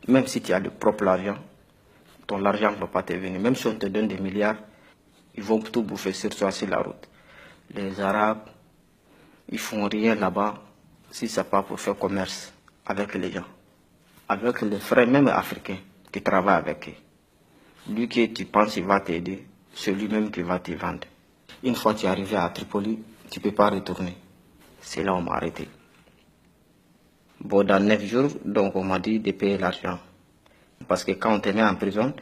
Même si tu as de propre argent, ton argent ne va pas te venir. Même si on te donne des milliards, ils vont tout bouffer sur toi sur la route. Les Arabes, ils font rien là-bas si ce n'est pas pour faire commerce avec les gens. Avec les frères, même africains, qui travaillent avec eux. Lui que tu penses qu'il va t'aider, c'est lui-même qui va te vendre. Une fois que tu es arrivé à Tripoli, tu ne peux pas retourner. C'est là où on m'a arrêté. Bon, dans 9 jours, donc on m'a dit de payer l'argent. Parce que quand on te met en prison,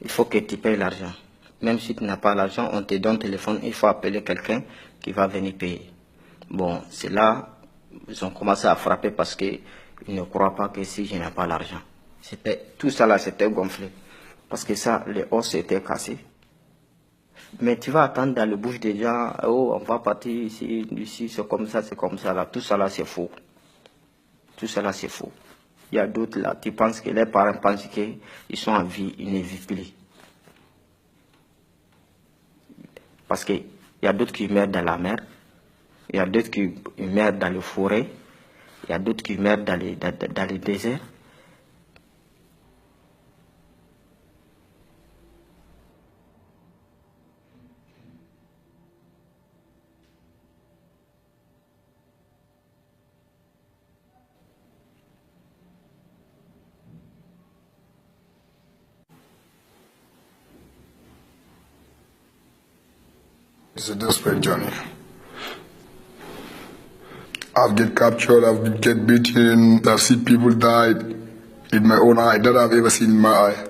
il faut que tu payes l'argent. Même si tu n'as pas l'argent, on te donne le téléphone, il faut appeler quelqu'un qui va venir payer. Bon, c'est là, ils ont commencé à frapper parce qu'ils ne croient pas que si je n'ai pas l'argent. Tout ça là, c'était gonflé. Parce que ça, les os étaient cassés. Mais tu vas attendre dans le bouche des gens, oh, on va partir ici, c'est comme ça là. Tout ça là, c'est faux. Tout ça là, c'est faux. Il y a d'autres là, tu penses que les parents pensent qu'ils sont en vie, ils ne vivent plus. Parce qu'il y a d'autres qui meurent dans la mer, il y a d'autres qui meurent dans les forêts, il y a d'autres qui meurent dans les déserts. It's a desperate journey. I've get captured, I've get beaten, I've seen people die in my own eye, that I've ever seen in my eye.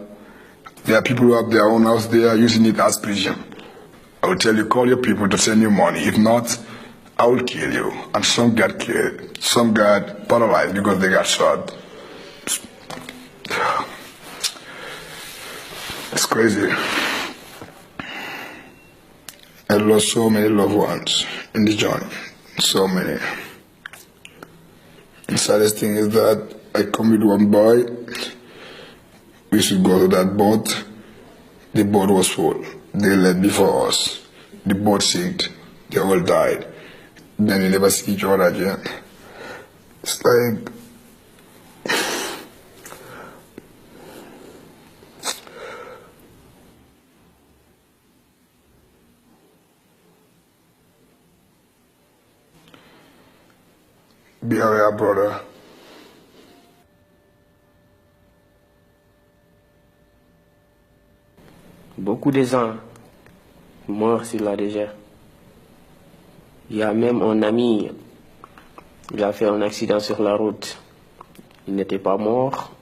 There are people who have their own house, they are using it as prison. I will tell you, call your people to send you money. If not, I will kill you. And some got killed, some got paralyzed because they got shot. It's crazy. I lost so many loved ones in the journey, so many. The saddest thing is that I come with one boy, we should go to that boat, the boat was full, they left before us, the boat sank, they all died, then we never see each other again. It's like, be aware, brother. Beaucoup de gens morts sur la désert. Il y a même un ami, il a fait un accident sur la route. Il n'était pas mort,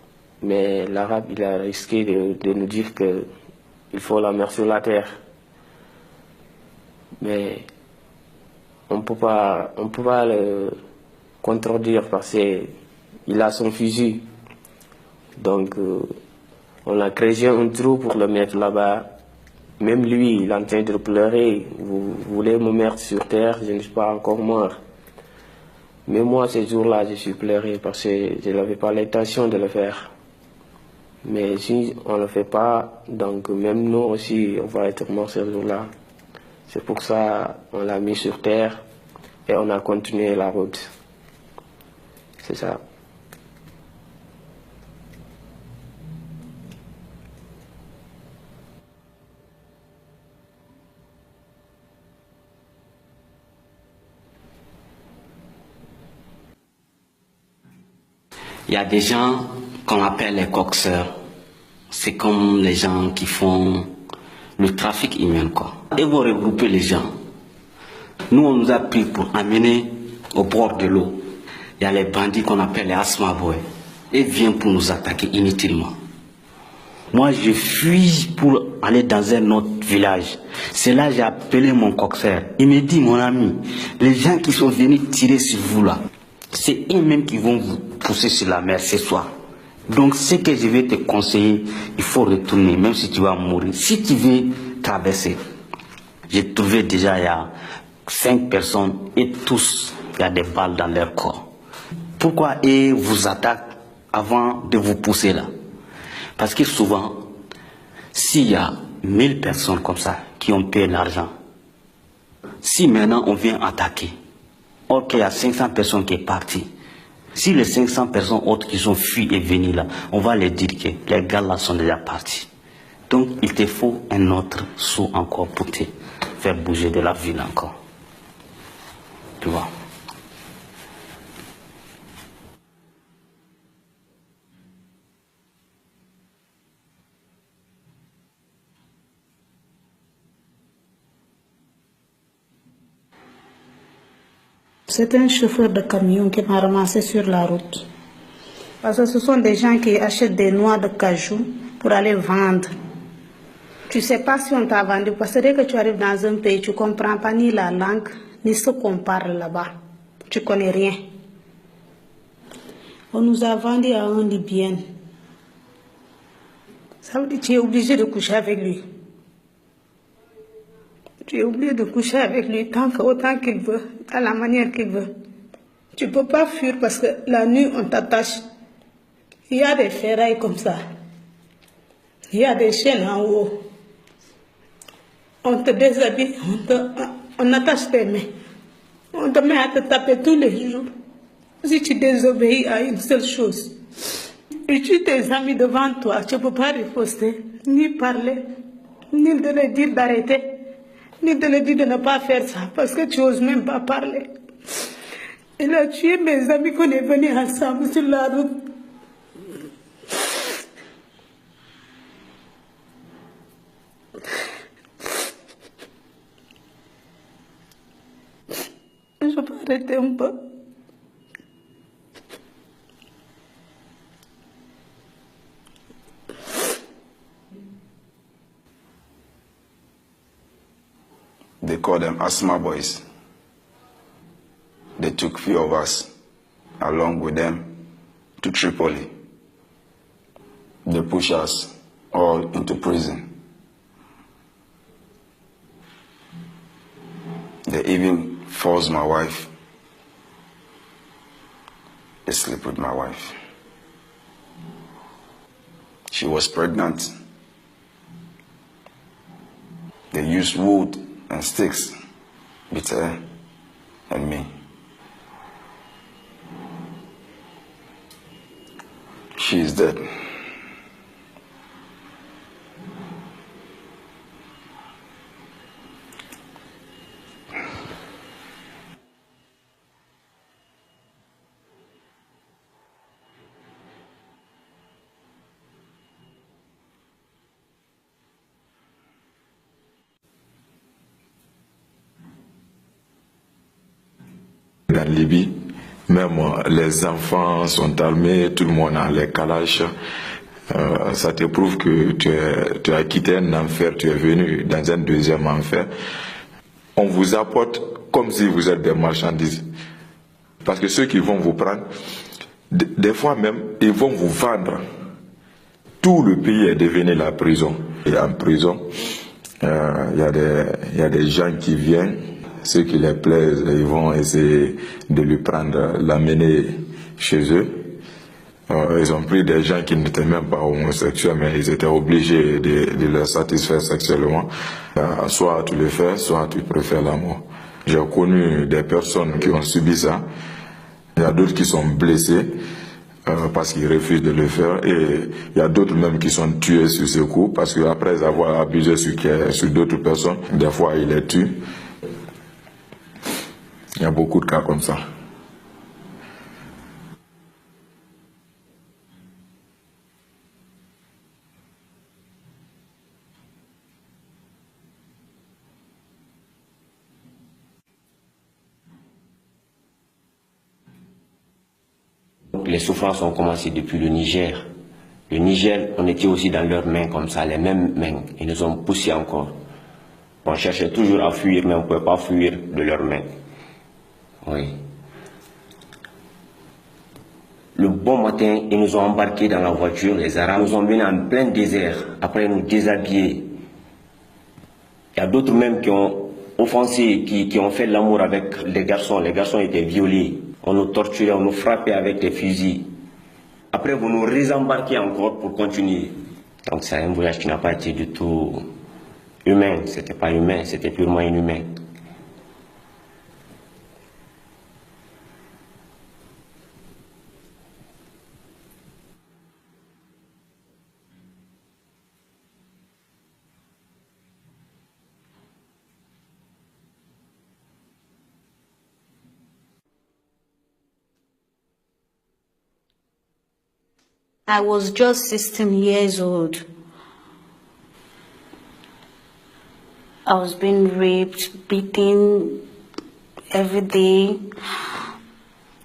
mais l'arabe, il a risqué de nous dire qu'il faut la mer sur la terre. Mais on ne peut pas le contredire parce qu'il a son fusil. Donc, on a créé un trou pour le mettre là-bas. Même lui, il est en train de pleurer. Vous voulez me mettre sur terre, je ne suis pas encore mort. Mais moi, ce jour-là, je suis pleuré parce que je n'avais pas l'intention de le faire. Mais si on ne le fait pas, donc même nous aussi, on va être morts ce jour-là. C'est pour ça qu'on l'a mis sur terre et on a continué la route. C'est ça. Il y a des gens qu'on appelle les coxeurs. C'est comme les gens qui font le trafic humain, quoi. Ils vont regrouper les gens. Nous, on nous a pris pour amener au bord de l'eau. Il y a les bandits qu'on appelle les Asma Boy. Ils viennent pour nous attaquer inutilement. Moi, je fuis pour aller dans un autre village. C'est là que j'ai appelé mon coxeur. Il me dit, mon ami, les gens qui sont venus tirer sur vous là, c'est eux-mêmes qui vont vous pousser sur la mer ce soir. Donc, ce que je vais te conseiller, il faut retourner, même si tu vas mourir. Si tu veux traverser, j'ai trouvé déjà, il y a 5 personnes et tous, il y a des balles dans leur corps. Pourquoi ils vous attaquent avant de vous pousser là? Parce que souvent, s'il y a 1000 personnes comme ça qui ont payé l'argent, si maintenant on vient attaquer, or qu'il y a 500 personnes qui sont parties, Si les 500 personnes autres qui sont fuies et venues là, on va les dire que les gars là sont déjà partis. Donc il te faut un autre saut encore pour te faire bouger de la ville encore. Tu vois. C'est un chauffeur de camion qui m'a ramassé sur la route. Parce que ce sont des gens qui achètent des noix de cajou pour aller vendre. Tu ne sais pas si on t'a vendu, parce que dès que tu arrives dans un pays, tu ne comprends pas ni la langue, ni ce qu'on parle là-bas. Tu ne connais rien. On nous a vendu à un Libyen. Ça veut dire que tu es obligé de coucher avec lui. Tu es obligé de coucher avec lui autant qu'il veut, à la manière qu'il veut. Tu ne peux pas fuir parce que la nuit, on t'attache. Il y a des ferrailles comme ça. Il y a des chaînes en haut. On te déshabille, on attache tes mains. On te met à te taper tous les jours. Si tu désobéis à une seule chose, et tu tes amis devant toi, tu ne peux pas riposter, ni parler, ni de leur dire d'arrêter, ni de leur dire de ne pas faire ça, parce que tu n'oses même pas parler. Il a tué mes amis qu'on est venus ensemble sur la route. Je peux arrêter un peu. They call them Asthma Boys. They took few of us along with them to Tripoli. They pushed us all into prison. They even forced my wife. They slept with my wife. She was pregnant. They used wood and sticks, beat her and me. She is dead. En Libye, même les enfants sont armés, tout le monde a les calaches. Ça te prouve que tu as quitté un enfer, tu es venu dans un deuxième enfer. On vous apporte comme si vous êtes des marchandises. Parce que ceux qui vont vous prendre, des fois même, ils vont vous vendre. Tout le pays est devenu la prison. Et en prison, il y a des gens qui viennent. Ceux qui les plaisent, ils vont essayer de lui prendre, l'amener chez eux. Ils ont pris des gens qui n'étaient même pas homosexuels, mais ils étaient obligés de les satisfaire sexuellement. Soit tu le fais, soit tu préfères la mort. J'ai connu des personnes qui ont subi ça. Il y a d'autres qui sont blessés parce qu'ils refusent de le faire. Et il y a d'autres même qui sont tués sur ce coup parce qu'après avoir abusé sur d'autres personnes, des fois ils les tuent. Il y a beaucoup de cas comme ça. Les souffrances ont commencé depuis le Niger. Le Niger, on était aussi dans leurs mains comme ça, les mêmes mains. Ils nous ont poussés encore. On cherchait toujours à fuir, mais on ne pouvait pas fuir de leurs mains. Oui. Le bon matin, ils nous ont embarqués dans la voiture, les Arabes nous ont menés en plein désert, après nous déshabiller. Il y a d'autres même qui ont offensé, qui ont fait l'amour avec les garçons étaient violés. On nous torturait, on nous frappait avec des fusils. Après, vous nous réembarquez encore pour continuer. Donc c'est un voyage qui n'a pas été du tout humain. C'était pas humain, c'était purement inhumain. I was just 16 years old. I was being raped, beaten every day.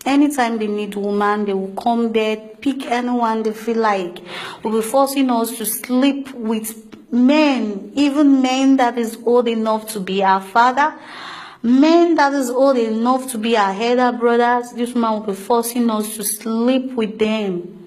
Anytime they need woman, they will come there, pick anyone they feel like. Will be forcing us to sleep with men, even men that is old enough to be our father, men that is old enough to be our elder brothers. This man will be forcing us to sleep with them.